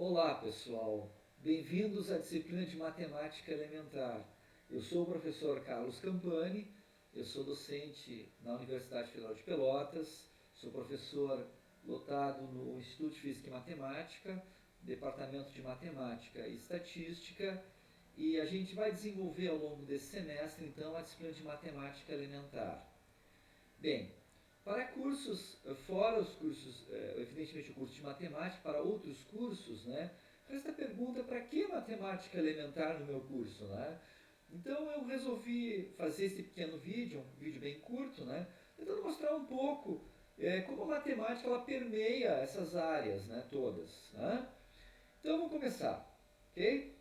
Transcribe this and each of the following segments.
Olá, pessoal. Bem-vindos à disciplina de Matemática Elementar. Eu sou o professor Carlos Campani, eu sou docente na Universidade Federal de Pelotas, sou professor lotado no Instituto de Física e Matemática, Departamento de Matemática e Estatística, e a gente vai desenvolver ao longo desse semestre, então, a disciplina de Matemática Elementar. Bem, para cursos, fora os cursos, evidentemente o curso de matemática, para outros cursos, né, resta a pergunta, para que matemática elementar no meu curso, né? Então eu resolvi fazer esse pequeno vídeo, um vídeo bem curto, né, tentando mostrar um pouco como a matemática ela permeia essas áreas, né, todas, né? Então vamos começar, ok?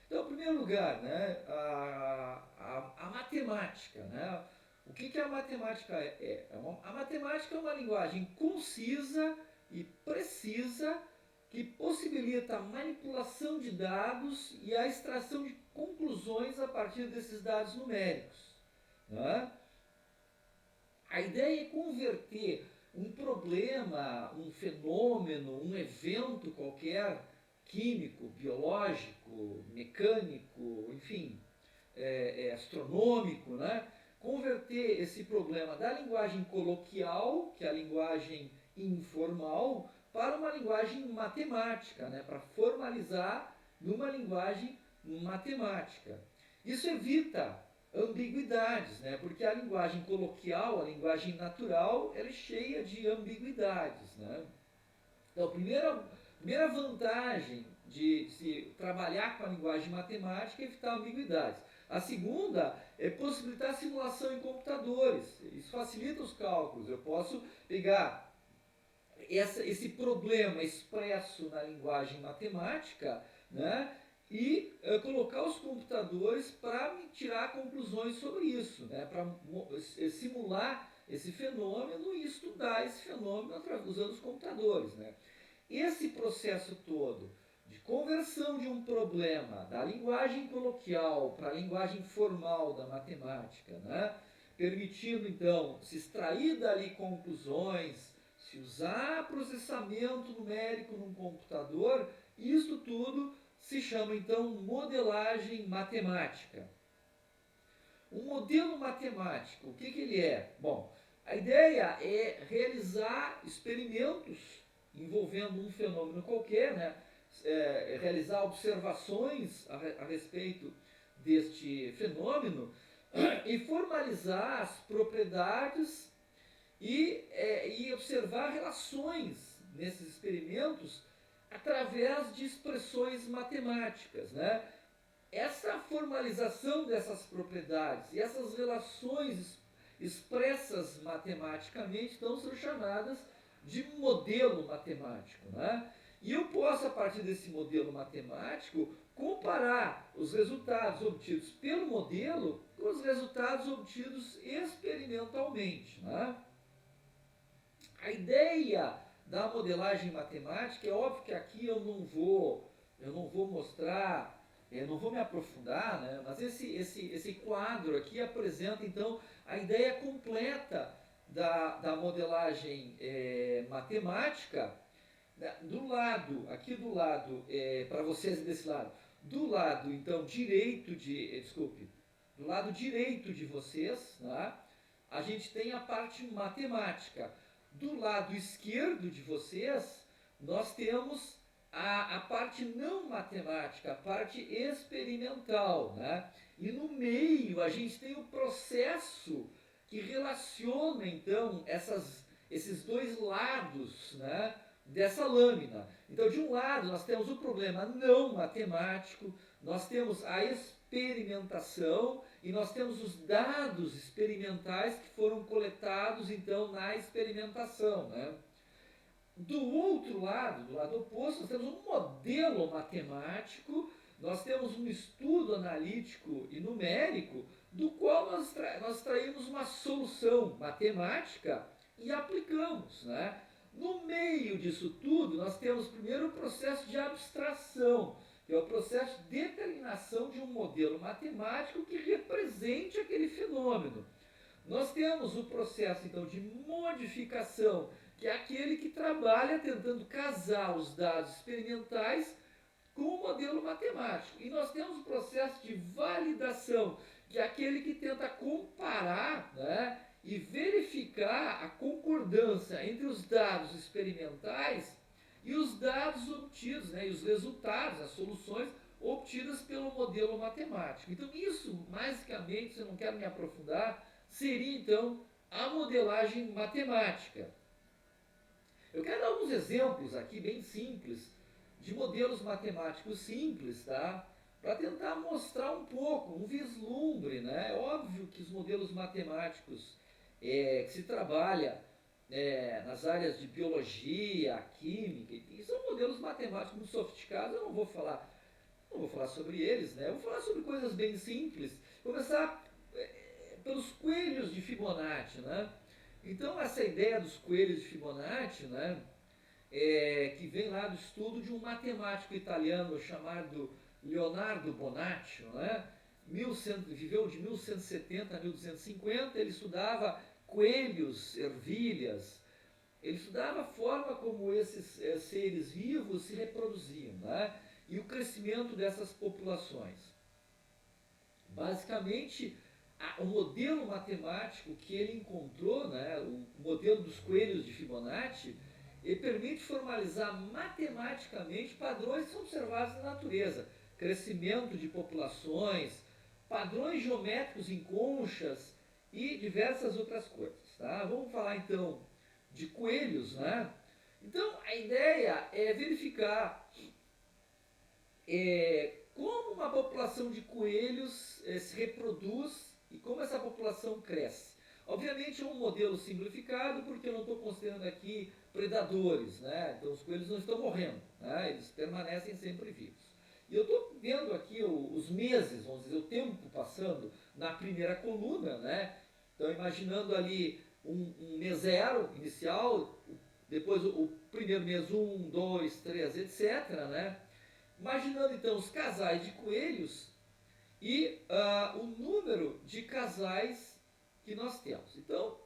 Então, em primeiro lugar, né, a matemática, né? O que a matemática é? A matemática é uma linguagem concisa e precisa que possibilita a manipulação de dados e a extração de conclusões a partir desses dados numéricos, né? A ideia é converter um problema, um fenômeno, um evento qualquer, químico, biológico, mecânico, enfim, astronômico, né? Converter esse problema da linguagem coloquial, que é a linguagem informal, para uma linguagem matemática, né? Para formalizar numa linguagem matemática. Isso evita ambiguidades, né? Porque a linguagem coloquial, a linguagem natural, ela é cheia de ambiguidades, né? Então, a primeira vantagem de se trabalhar com a linguagem matemática é evitar ambiguidades. A segunda é possibilitar simulação em computadores. Isso facilita os cálculos. Eu posso pegar esse problema expresso na linguagem matemática, né, e colocar os computadores para me tirar conclusões sobre isso, né, para simular esse fenômeno e estudar esse fenômeno usando os computadores, né. Esse processo todo de conversão de um problema da linguagem coloquial para a linguagem formal da matemática, né, permitindo então se extrair dali conclusões, se usar processamento numérico num computador, isso tudo se chama então modelagem matemática. Um modelo matemático, o que ele é? Bom, a ideia é realizar experimentos envolvendo um fenômeno qualquer, né? Realizar observações a respeito deste fenômeno e formalizar as propriedades e observar relações nesses experimentos através de expressões matemáticas, né? Essa formalização dessas propriedades e essas relações expressas matematicamente então são chamadas de modelo matemático, né? E eu posso, a partir desse modelo matemático, comparar os resultados obtidos pelo modelo com os resultados obtidos experimentalmente, né? A ideia da modelagem matemática, é óbvio que aqui eu não vou mostrar, eu não vou me aprofundar, né? Mas esse quadro aqui apresenta então a ideia completa da modelagem matemática. Do lado, aqui do lado, para vocês desse lado, do lado então do lado direito de vocês, né, a gente tem a parte matemática. Do lado esquerdo de vocês, nós temos a parte não matemática, a parte experimental, né? E no meio a gente tem o processo que relaciona então esses dois lados, né, dessa lâmina. Então, de um lado, nós temos o problema não matemático, nós temos a experimentação e nós temos os dados experimentais que foram coletados então na experimentação, né? Do outro lado, do lado oposto, nós temos um modelo matemático, nós temos um estudo analítico e numérico, do qual nós extraímos uma solução matemática e aplicamos, né? No meio disso tudo, nós temos primeiro o processo de abstração, que é o processo de determinação de um modelo matemático que represente aquele fenômeno. Nós temos o processo, então, de modificação que é aquele que trabalha tentando casar os dados experimentais com o modelo matemático. E nós temos o processo de validação, que é aquele que tenta comparar, né, e verificar a concordância entre os dados experimentais e os dados obtidos, né, e os resultados, as soluções obtidas pelo modelo matemático. Então isso, basicamente, se eu não quero me aprofundar, seria então a modelagem matemática. Eu quero dar alguns exemplos aqui bem simples de modelos matemáticos simples, tá? Para tentar mostrar um pouco, um vislumbre, né? É óbvio que os modelos matemáticos que se trabalha nas áreas de biologia, química, e são modelos matemáticos muito sofisticados, eu não vou falar sobre eles, né? Eu vou falar sobre coisas bem simples. Vou começar pelos coelhos de Fibonacci, né? Então essa ideia dos coelhos de Fibonacci, né? Que vem lá do estudo de um matemático italiano chamado Leonardo Bonaccio, né? Viveu de 1170 a 1250, ele estudava coelhos, ervilhas, ele estudava a forma como esses seres vivos se reproduziam, né? E o crescimento dessas populações. Basicamente, o modelo matemático que ele encontrou, né, o modelo dos coelhos de Fibonacci, ele permite formalizar matematicamente padrões que são observados na natureza. Crescimento de populações, padrões geométricos em conchas e diversas outras coisas. Tá? Vamos falar então de coelhos, né? Então a ideia é verificar como uma população de coelhos se reproduz e como essa população cresce. Obviamente é um modelo simplificado porque eu não estou considerando aqui predadores, né? Então os coelhos não estão morrendo, né? Eles permanecem sempre vivos. E eu estou vendo aqui os meses, vamos dizer, o tempo passando na primeira coluna, né? Então imaginando ali um mês zero inicial, depois o primeiro mês 1, 2, 3, etc., né? Imaginando então os casais de coelhos e o número de casais que nós temos. Então,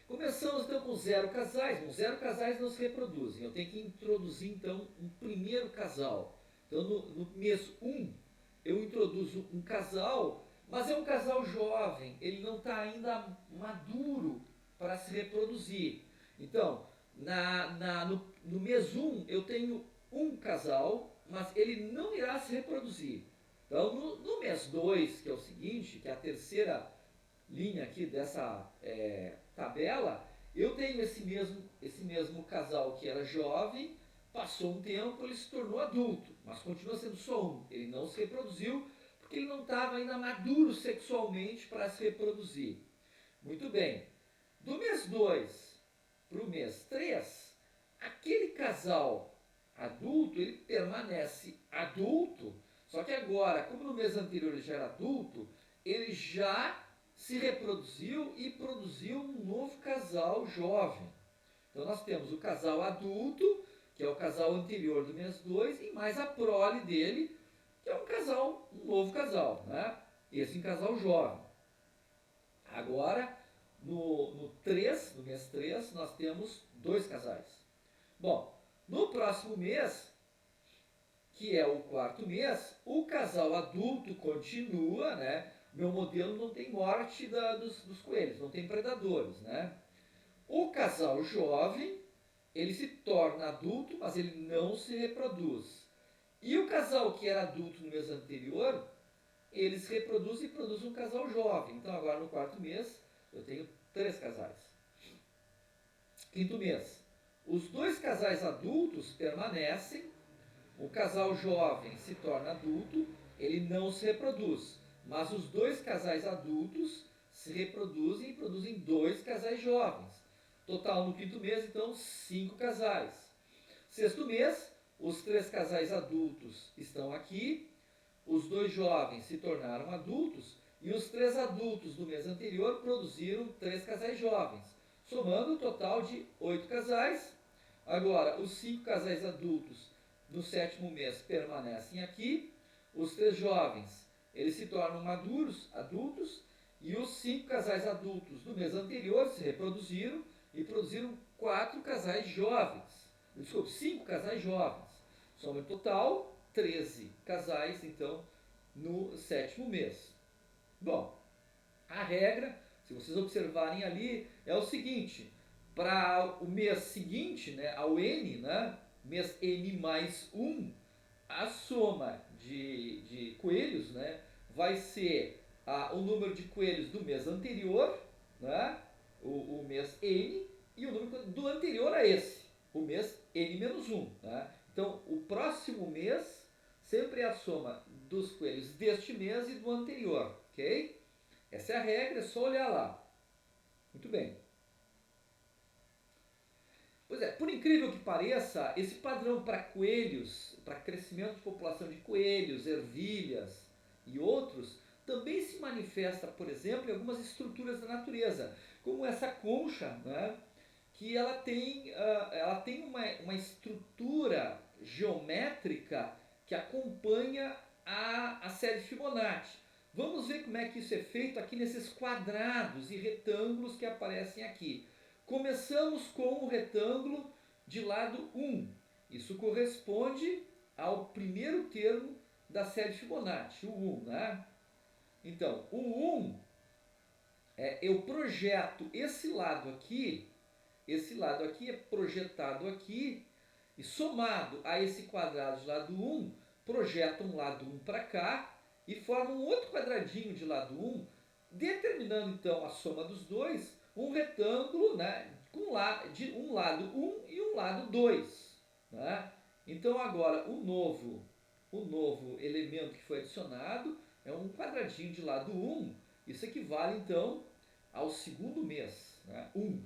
começamos então com 0 casais. Bom, 0 casais não se reproduzem. Eu tenho que introduzir então um primeiro casal. Então, no mês 1, eu introduzo um casal, mas é um casal jovem. Ele não está ainda maduro para se reproduzir. Então, no mês 1, eu tenho um casal, mas ele não irá se reproduzir. Então, no mês 2, que é o seguinte, que é a terceira linha aqui dessa tabela, eu tenho esse mesmo casal que era jovem, passou um tempo, ele se tornou adulto, mas continua sendo só um. Ele não se reproduziu porque ele não estava ainda maduro sexualmente para se reproduzir. Muito bem. Do mês 2 para o mês 3, aquele casal adulto, ele permanece adulto, só que agora, como no mês anterior ele já era adulto, ele já se reproduziu e produziu um novo casal jovem. Então nós temos o casal adulto, que é o casal anterior do mês 2, e mais a prole dele, que é um novo casal, né? Esse é um casal jovem. Agora, no mês 3, nós temos 2 casais. Bom, no próximo mês, que é o 4º mês, o casal adulto continua, né? Meu modelo não tem morte dos coelhos, não tem predadores, né? O casal jovem, ele se torna adulto, mas ele não se reproduz. E o casal que era adulto no mês anterior, ele se reproduz e produz um casal jovem. Então agora no 4º mês, eu tenho 3 casais. 5º mês, os 2 casais adultos permanecem, o casal jovem se torna adulto, ele não se reproduz, mas os 2 casais adultos se reproduzem e produzem 2 casais jovens. Total no 5º mês, então, 5 casais. 6º mês, os 3 casais adultos estão aqui, os 2 jovens se tornaram adultos e os 3 adultos do mês anterior produziram 3 casais jovens, somando um total de 8 casais. Agora, os 5 casais adultos no 7º mês permanecem aqui, os 3 jovens eles se tornam maduros, adultos, e os 5 casais adultos do mês anterior se reproduziram e produziram 4 casais jovens. Desculpe, 5 casais jovens. Soma total, 13 casais, então, no 7º mês. Bom, a regra, se vocês observarem ali, é o seguinte: para o mês seguinte, né, ao N, né, mês N mais 1, a soma de coelhos, né, vai ser o número de coelhos do mês anterior, né, o mês N, e o número do anterior a esse, o mês N menos 1. Né? Então, o próximo mês sempre é a soma dos coelhos deste mês e do anterior, ok? Essa é a regra, é só olhar lá. Muito bem. Pois é, por incrível que pareça, esse padrão para coelhos, para crescimento de população de coelhos, ervilhas e outros, também se manifesta, por exemplo, em algumas estruturas da natureza, como essa concha, né, que ela tem uma estrutura geométrica que acompanha a série Fibonacci. Vamos ver como é que isso é feito aqui nesses quadrados e retângulos que aparecem aqui. Começamos com o retângulo de lado 1. Isso corresponde ao primeiro termo da série Fibonacci, o 1. Né? Então, o 1, eu projeto esse lado aqui é projetado aqui, e somado a esse quadrado de lado 1, projeta um lado 1 para cá, e forma um outro quadradinho de lado 1, determinando então a soma dos dois, um retângulo, né, de um lado 1 e um lado 2. Né? Então agora o novo elemento que foi adicionado é um quadradinho de lado 1. Isso equivale então ao segundo mês, né? 1.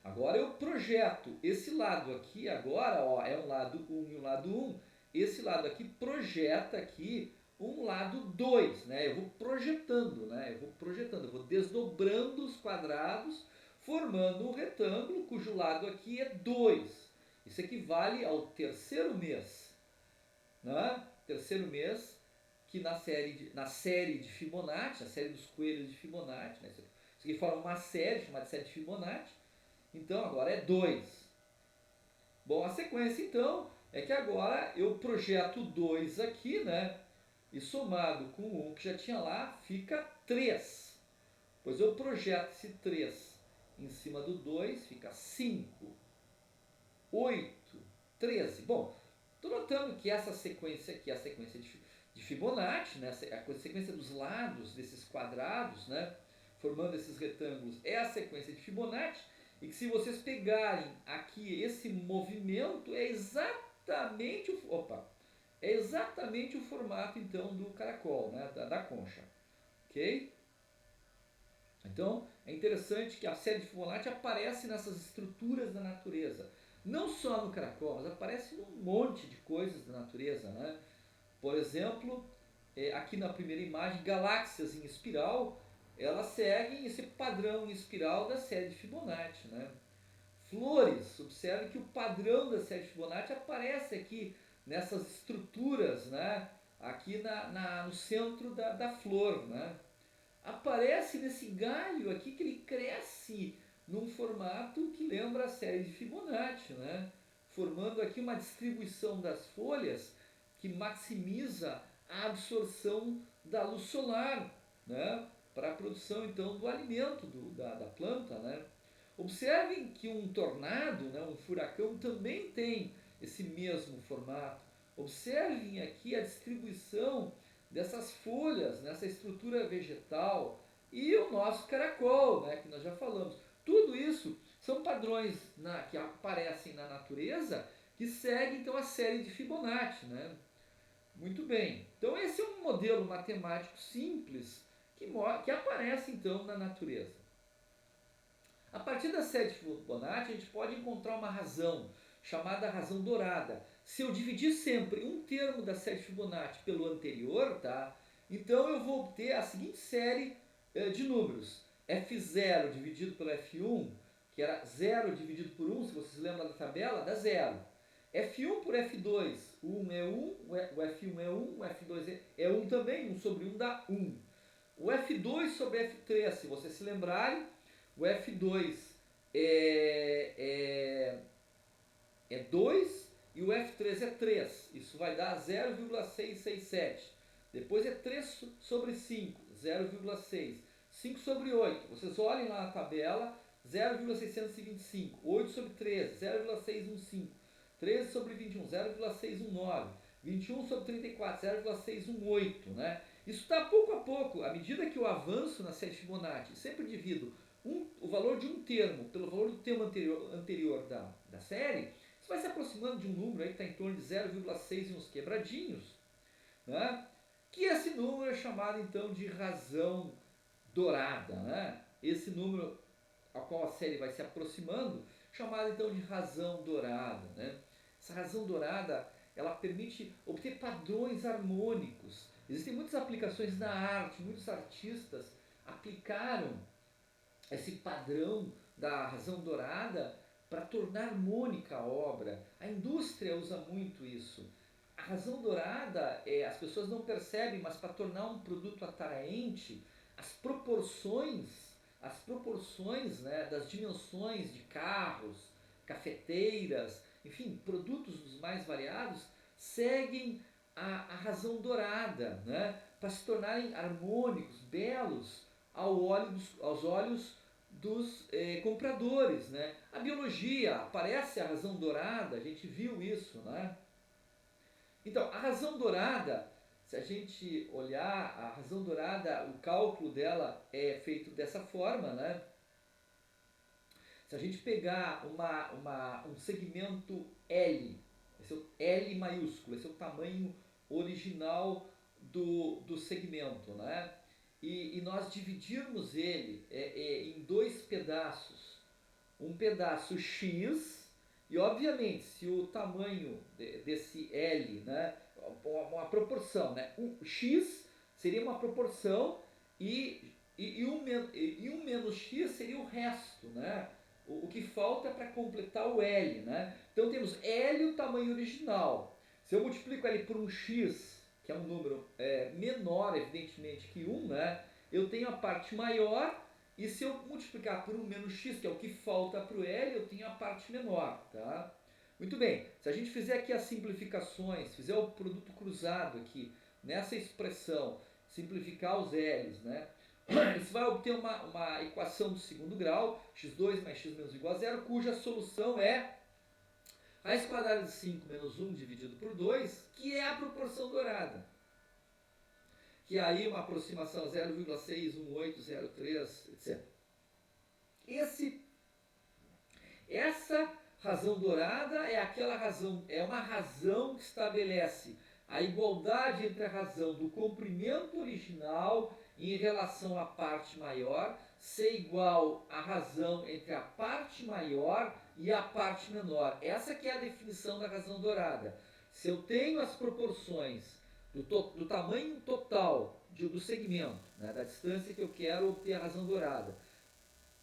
Agora eu projeto esse lado aqui agora, ó, é um lado 1 e um lado 1. Esse lado aqui projeta aqui um lado 2, né? Eu vou projetando, né? Eu vou desdobrando os quadrados, formando um retângulo cujo lado aqui é 2. Isso equivale ao terceiro mês, né? Terceiro mês que na série de Fibonacci, a série dos coelhos de Fibonacci, né? Isso aqui forma uma série chamada série de Fibonacci. Então agora é 2. Bom, a sequência então é que agora eu projeto 2 aqui, né? E somado com o 1 que já tinha lá, fica 3. Pois eu projeto esse 3 em cima do 2, fica 5, 8, 13. Bom, estou notando que essa sequência aqui é a sequência de Fibonacci, né? A sequência dos lados desses quadrados, né? Formando esses retângulos, é a sequência de Fibonacci. E que se vocês pegarem aqui esse movimento, é exatamente o formato então do caracol, né? da concha. Ok? Então é interessante que a série de Fibonacci aparece nessas estruturas da natureza. Não só no caracol, mas aparece num monte de coisas da natureza. Né? Por exemplo, aqui na primeira imagem, galáxias em espiral, elas seguem esse padrão em espiral da série de Fibonacci. Né? Flores, observe que o padrão da série de Fibonacci aparece aqui nessas estruturas, né? Aqui no centro da flor. Né? Aparece nesse galho aqui que ele cresce num formato que lembra a série de Fibonacci, né? Formando aqui uma distribuição das folhas que maximiza a absorção da luz solar, né? Para a produção então do alimento da planta. Né? Observem que um tornado, né, um furacão, também tem esse mesmo formato. Observem aqui a distribuição dessas folhas nessa estrutura vegetal e o nosso caracol, né, que nós já falamos. Tudo isso são padrões que aparecem na natureza que seguem então a série de Fibonacci. Né? Muito bem. Então esse é um modelo matemático simples que aparece então na natureza. A partir da série de Fibonacci, a gente pode encontrar uma razão, chamada razão dourada. Se eu dividir sempre um termo da série de Fibonacci pelo anterior, tá? Então eu vou obter a seguinte série de números. F0 dividido pelo F1, que era 0 dividido por 1, se vocês lembram da tabela, dá 0. F1 por F2, o 1 é 1, o F1 é 1, o F2 é 1 também, 1 sobre 1 dá 1. O F2 sobre F3, se vocês se lembrarem, o F2 é 2 e o F3 é 3. Isso vai dar 0,667. Depois é 3 sobre 5, 0,6. 5 sobre 8. Vocês olhem lá na tabela, 0,625. 8 sobre 13, 0,615. 13 sobre 21, 0,619. 21 sobre 34, 0,618. Né? Isso está pouco a pouco, à medida que eu avanço na série Fibonacci, sempre divido o valor de um termo pelo valor do termo anterior da série, isso vai se aproximando de um número aí que está em torno de 0,6 e uns quebradinhos, né? Que esse número é chamado então de razão dourada. Né? Esse número ao qual a série vai se aproximando, chamado então de razão dourada. Né? Essa razão dourada, ela permite obter padrões harmônicos. Existem muitas aplicações na arte, muitos artistas aplicaram esse padrão da razão dourada para tornar harmônica a obra. A indústria usa muito isso. A razão dourada, as pessoas não percebem, mas para tornar um produto atraente, as proporções, né, das dimensões de carros, cafeteiras, enfim, produtos dos mais variados, seguem a razão dourada, né, para se tornarem harmônicos, belos aos olhos dos compradores. Né? A biologia, aparece a razão dourada, a gente viu isso, né? Então, a razão dourada, se a gente olhar, a razão dourada, o cálculo dela é feito dessa forma, né? Se a gente pegar um segmento L, esse é o L maiúsculo, esse é o tamanho original do segmento, né? E nós dividirmos ele em dois pedaços, um pedaço X, e obviamente se o tamanho desse L, né, uma proporção, né, o X seria uma proporção e um menos X seria o resto, né, o que falta para completar o L. Né? Então temos L, o tamanho original. Se eu multiplico L por um X, que é um número menor, evidentemente, que 1, né, eu tenho a parte maior, e se eu multiplicar por 1 menos x, que é o que falta para o L, eu tenho a parte menor. Tá? Muito bem, se a gente fizer aqui as simplificações, fizer o produto cruzado aqui, nessa expressão, simplificar os L's, né, você vai obter uma equação do segundo grau, x2 mais x menos igual a zero, cuja solução é raiz quadrada de 5 menos 1 dividido por 2, que é a proporção dourada. Que é aí uma aproximação 0,61803, etc. Essa razão dourada é aquela razão, é uma razão que estabelece a igualdade entre a razão do comprimento original em relação à parte maior ser igual à razão entre a parte maior e a parte menor. Essa que é a definição da razão dourada. Se eu tenho as proporções do tamanho total do segmento, né, da distância que eu quero obter a razão dourada,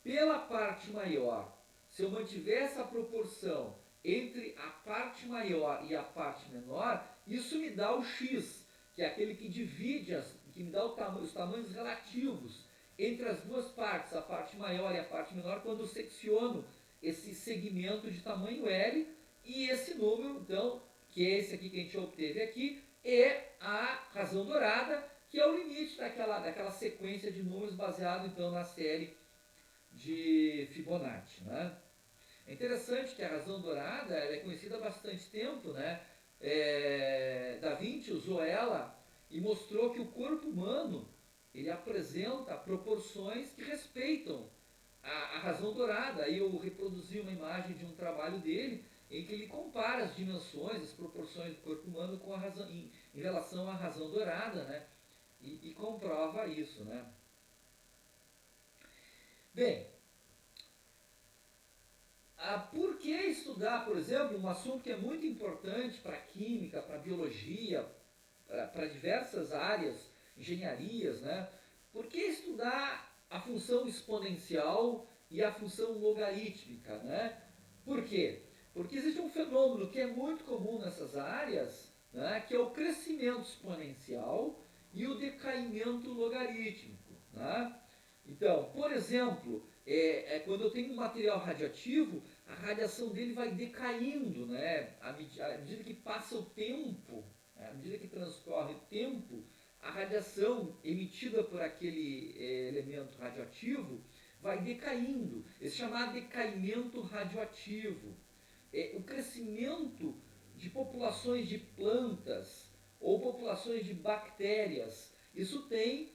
pela parte maior, se eu mantiver essa proporção entre a parte maior e a parte menor, isso me dá o x, que é aquele que divide, que me dá os tamanhos relativos entre as duas partes, a parte maior e a parte menor, quando eu secciono esse segmento de tamanho L, e esse número, então, que é esse aqui que a gente obteve aqui, é a razão dourada, que é o limite daquela sequência de números baseado então na série de Fibonacci. Né? É interessante que a razão dourada ela é conhecida há bastante tempo. Né? Da Vinci usou ela e mostrou que o corpo humano ele apresenta proporções que respeitam a razão dourada. Aí eu reproduzi uma imagem de um trabalho dele em que ele compara as dimensões, as proporções do corpo humano com a razão, em relação à razão dourada, né? E comprova isso. Né? Bem, por que estudar, por exemplo, um assunto que é muito importante para a química, para a biologia, para diversas áreas, engenharias, né? Por que estudar a função exponencial e a função logarítmica? Né? Por quê? Porque existe um fenômeno que é muito comum nessas áreas, né, que é o crescimento exponencial e o decaimento logarítmico. Né? Então, por exemplo, quando eu tenho um material radioativo, a radiação dele vai decaindo, né? À medida que passa o tempo, à medida que transcorre o tempo, a radiação emitida por aquele elemento radioativo vai decaindo. Esse é chamado decaimento radioativo. O crescimento de populações de plantas ou populações de bactérias, isso tem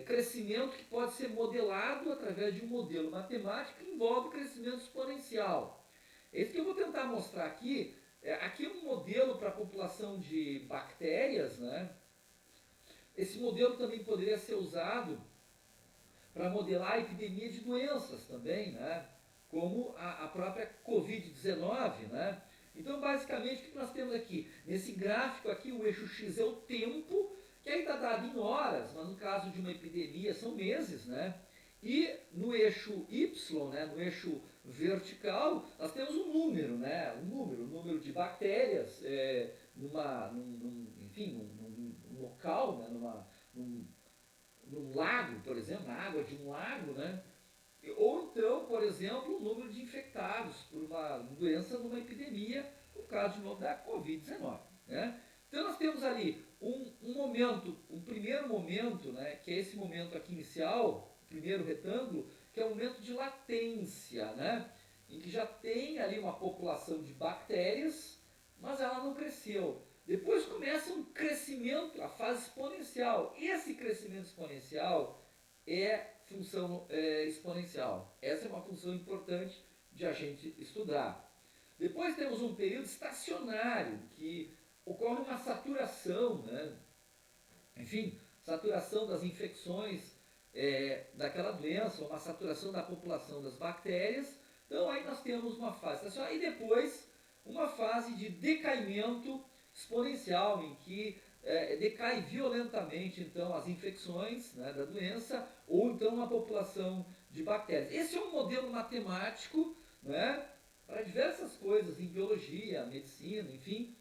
crescimento que pode ser modelado através de um modelo matemático que envolve crescimento exponencial. Esse que eu vou tentar mostrar aqui. Aqui é um modelo para a população de bactérias, né? Esse modelo também poderia ser usado para modelar a epidemia de doenças também, né? Como a própria Covid-19, né? Então, basicamente, o que nós temos aqui? Nesse gráfico aqui, o eixo X é o tempo, que aí está dado em horas, mas no caso de uma epidemia são meses, né? E no eixo Y, né, no eixo vertical, nós temos um número, né? Um número de bactérias num local, né? Num lago, por exemplo, na água de um lago, né? Ou então, por exemplo, o número de infectados por uma doença numa epidemia, no caso de novo da Covid-19. Né? Então nós temos ali um primeiro momento, né, que é esse momento aqui inicial, o primeiro retângulo, que é o momento de latência, né, em que já tem ali uma população de bactérias, mas ela não cresceu. Depois começa um crescimento, a fase exponencial. Esse crescimento exponencial é função exponencial. Essa é uma função importante de a gente estudar. Depois temos um período estacionário, que ocorre uma saturação, né? Enfim, saturação das infecções daquela doença, uma saturação da população das bactérias. Então aí nós temos uma fase estacionária e depois uma fase de decaimento exponencial, em que decai violentamente então as infecções, né, da doença, ou então a população de bactérias. Esse é um modelo matemático, né, para diversas coisas em biologia, medicina, enfim,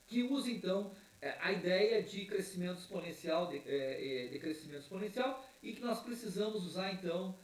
que usa então a ideia de crescimento exponencial, de crescimento exponencial, e que nós precisamos usar então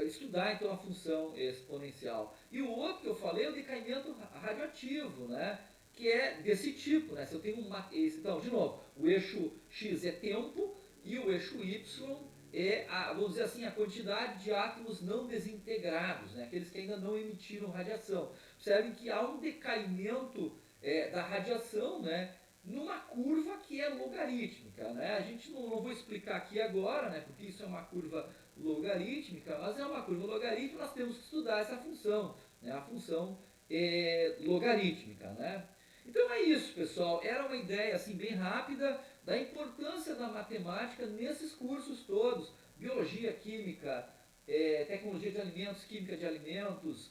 estudar então a função exponencial. E o outro que eu falei é o decaimento radioativo, né? Que é desse tipo, né? Se eu tenho então, de novo, o eixo X é tempo e o eixo Y é, vamos dizer assim, a quantidade de átomos não desintegrados, né? Aqueles que ainda não emitiram radiação. Observem que há um decaimento da radiação, né? Numa curva que é logarítmica, né? A gente não vou explicar aqui agora, né? Porque isso é uma curva logarítmica, mas é uma curva logarítmica, nós temos que estudar essa função, né? A função logarítmica, né? Então é isso, pessoal. Era uma ideia assim bem rápida da importância da matemática nesses cursos todos: biologia, química, tecnologia de alimentos, química de alimentos,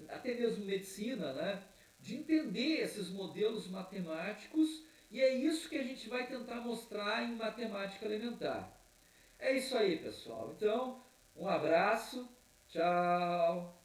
até mesmo medicina, né? De entender esses modelos matemáticos, e é isso que a gente vai tentar mostrar em matemática elementar. É isso aí, pessoal. Então, um abraço, tchau!